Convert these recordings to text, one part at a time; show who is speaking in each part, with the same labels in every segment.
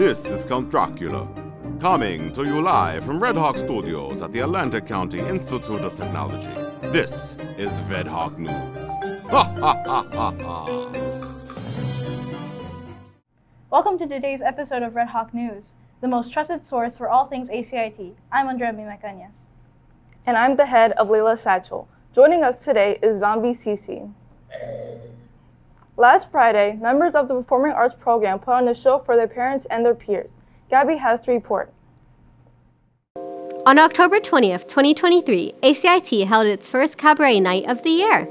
Speaker 1: This is Count Dracula, coming to you live from Red Hawk Studios at the Atlantic County Institute of Technology. This is Red Hawk News. Ha ha ha ha ha!
Speaker 2: Welcome to today's episode of Red Hawk News, the most trusted source for all things ACIT. I'm Andrea Macanyas.
Speaker 3: And I'm the head of Layla Satchel. Joining us today is Zombie Cece. Last Friday, members of the Performing Arts program put on a show for their parents and their peers. Gabby has the report.
Speaker 4: On October 20th, 2023, ACIT held its first Cabaret night of the year.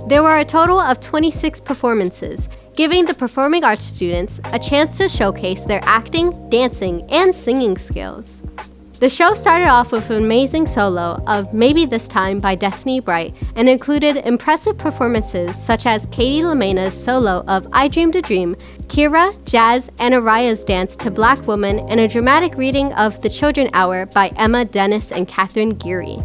Speaker 4: There were a total of 26 performances, giving the performing arts students a chance to showcase their acting, dancing, and singing skills. The show started off with an amazing solo of Maybe This Time by Destiny Bright and included impressive performances such as Katie LaMena's solo of I Dreamed a Dream, Kira, Jazz, and Araya's dance to Black Woman, and a dramatic reading of The Children Hour by Emma Dennis and Catherine Geary.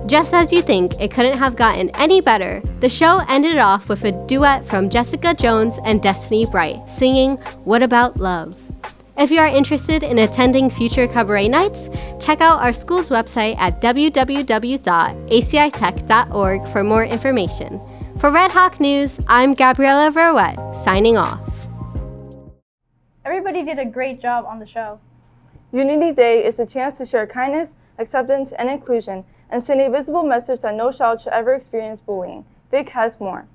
Speaker 4: Just as you think it couldn't have gotten any better, the show ended off with a duet from Jessica Jones and Destiny Bright singing What About Love? If you are interested in attending future Cabaret nights, check out our school's website at www.acitech.org for more information. For Red Hawk News, I'm Gabriella Verwet, signing off.
Speaker 2: Everybody did a great job on the show.
Speaker 3: Unity Day is a chance to share kindness, acceptance, and inclusion, and send a visible message that no child should ever experience bullying. Vic has more.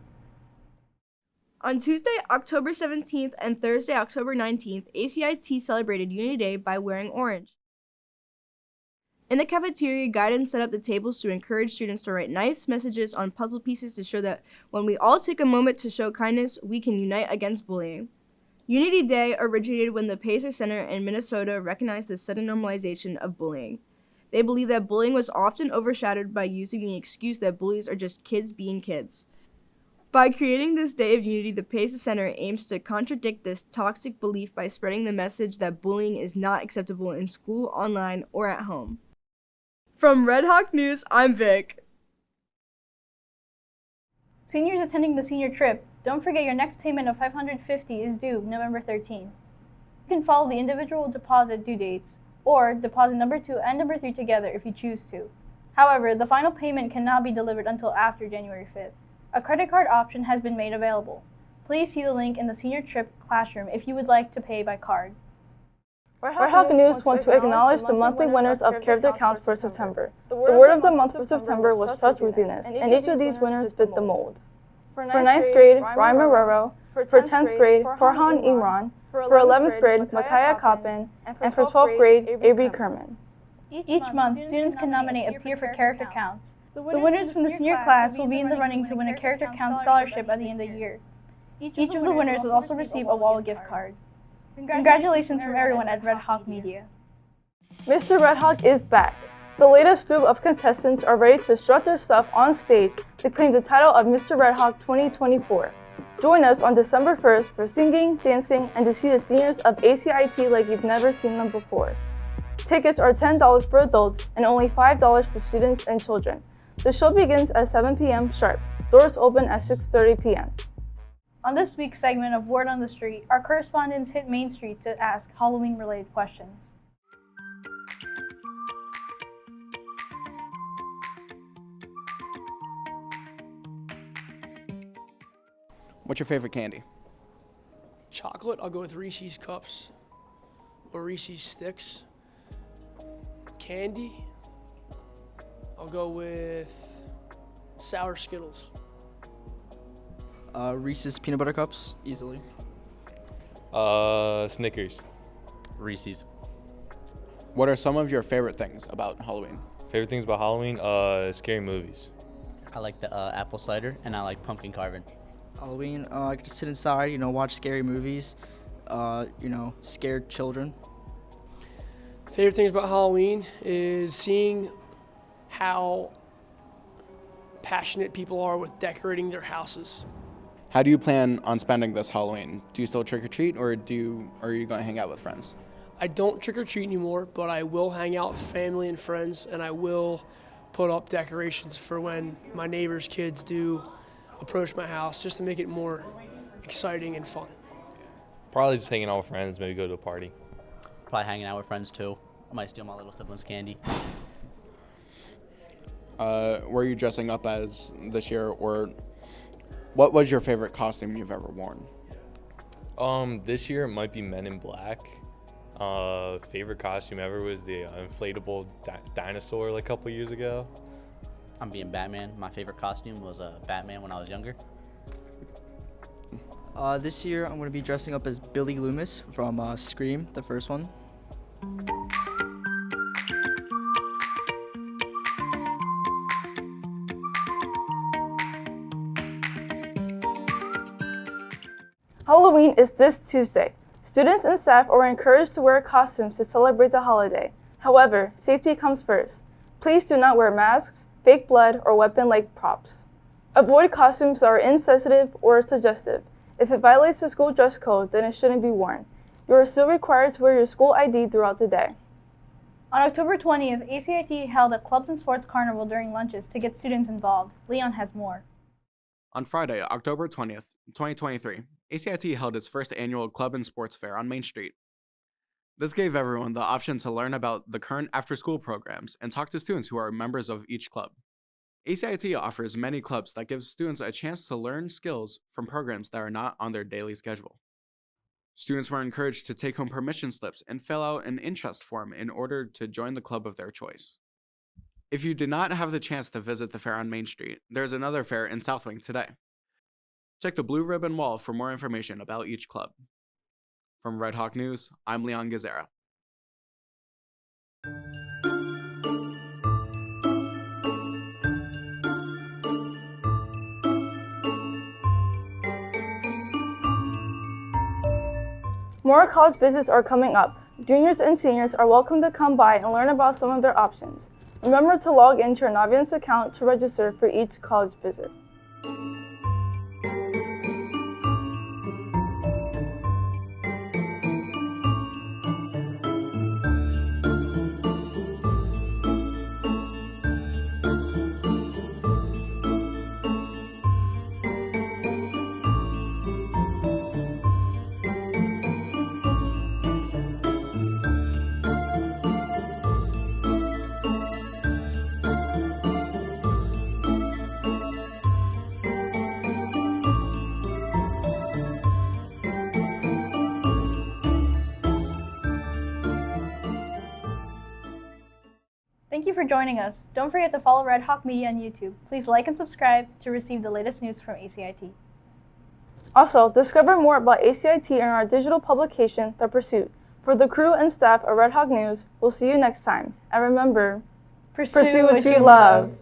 Speaker 5: On Tuesday, October 17th and Thursday, October 19th, ACIT celebrated Unity Day by wearing orange. In the cafeteria, guidance set up the tables to encourage students to write nice messages on puzzle pieces to show that when we all take a moment to show kindness, we can unite against bullying. Unity Day originated when the Pacer Center in Minnesota recognized the sudden normalization of bullying. They believe that bullying was often overshadowed by using the excuse that bullies are just kids being kids. By creating this Day of Unity, the Pacer Center aims to contradict this toxic belief by spreading the message that bullying is not acceptable in school, online, or at home. From Red Hawk News, I'm Vic.
Speaker 2: Seniors attending the senior trip, don't forget your next payment of $550 is due November 13th. You can follow the individual deposit due dates, or deposit number 2 and number 3 together if you choose to. However, the final payment cannot be delivered until after January 5th. A credit card option has been made available. Please see the link in the senior trip classroom if you would like to pay by card.
Speaker 3: Red Hawk News want to acknowledge the monthly winners of Character Counts for September. The word of the month for September was trustworthiness, and each of these winners fit the mold. For 9th grade, Ryan Marrero. For 10th grade, Farhan Imran. For 11th grade, Micaiah Coppin. And for 12th grade, Avery Kerman.
Speaker 2: Each month, students can nominate a peer for Character Counts. The winners from the senior class will be in the running to win a Character Count scholarship at the end of the year. Each of the winners will also receive a wall gift card. Congratulations from everyone at Red Hawk Media.
Speaker 3: Mr. Red Hawk is back. The latest group of contestants are ready to strut their stuff on stage to claim the title of Mr. Red Hawk 2024. Join us on December 1st for singing, dancing, and to see the seniors of ACIT like you've never seen them before. Tickets are $10 for adults and only $5 for students and children. The show begins at 7 p.m. sharp. Doors open at 6:30 p.m.
Speaker 2: On this week's segment of Word on the Street, our correspondents hit Main Street to ask Halloween-related questions.
Speaker 6: What's your favorite candy?
Speaker 7: Chocolate, I'll go with Reese's Cups or Reese's Sticks. Candy, I'll go with sour Skittles.
Speaker 8: Reese's Peanut Butter Cups, easily.
Speaker 9: Snickers.
Speaker 6: Reese's. What are some of your favorite things about Halloween?
Speaker 9: Favorite things about Halloween? Scary movies.
Speaker 8: I like the apple cider, and I like pumpkin carving.
Speaker 10: Halloween, I could sit inside, watch scary movies, scared children.
Speaker 7: Favorite things about Halloween is seeing how passionate people are with decorating their houses.
Speaker 6: How do you plan on spending this Halloween? Do you still trick or treat, or are you going to hang out with friends?
Speaker 7: I don't trick or treat anymore, but I will hang out with family and friends, and I will put up decorations for when my neighbors' kids do approach my house, just to make it more exciting and fun.
Speaker 9: Probably just hanging out with friends, maybe go to a party.
Speaker 8: Probably hanging out with friends too. I might steal my little sibling's candy.
Speaker 6: Were you dressing up as this year, or what was your favorite costume you've ever worn?
Speaker 9: This year it might be Men in Black. Favorite costume ever was the inflatable dinosaur like a couple years ago.
Speaker 8: I'm being Batman. My favorite costume was Batman when I was younger.
Speaker 10: This year I'm going to be dressing up as Billy Loomis from Scream, the first one.
Speaker 3: Halloween is this Tuesday. Students and staff are encouraged to wear costumes to celebrate the holiday. However, safety comes first. Please do not wear masks, fake blood, or weapon-like props. Avoid costumes that are insensitive or suggestive. If it violates the school dress code, then it shouldn't be worn. You are still required to wear your school ID throughout the day.
Speaker 2: On October 20th, ACIT held a clubs and sports carnival during lunches to get students involved. Leon has more.
Speaker 6: On Friday, October 20th, 2023, ACIT held its first annual club and sports fair on Main Street. This gave everyone the option to learn about the current after-school programs and talk to students who are members of each club. ACIT offers many clubs that give students a chance to learn skills from programs that are not on their daily schedule. Students were encouraged to take home permission slips and fill out an interest form in order to join the club of their choice. If you did not have the chance to visit the fair on Main Street, there is another fair in South Wing today. Check the blue ribbon wall for more information about each club. From Red Hawk News, I'm Leon Gazera.
Speaker 3: More college visits are coming up. Juniors and seniors are welcome to come by and learn about some of their options. Remember to log into your Naviance account to register for each college visit.
Speaker 2: Thank you for joining us. Don't forget to follow Red Hawk Media on YouTube. Please like and subscribe to receive the latest news from ACIT.
Speaker 3: Also, discover more about ACIT in our digital publication, The Pursuit. For the crew and staff of Red Hawk News, we'll see you next time. And remember, pursue what you love.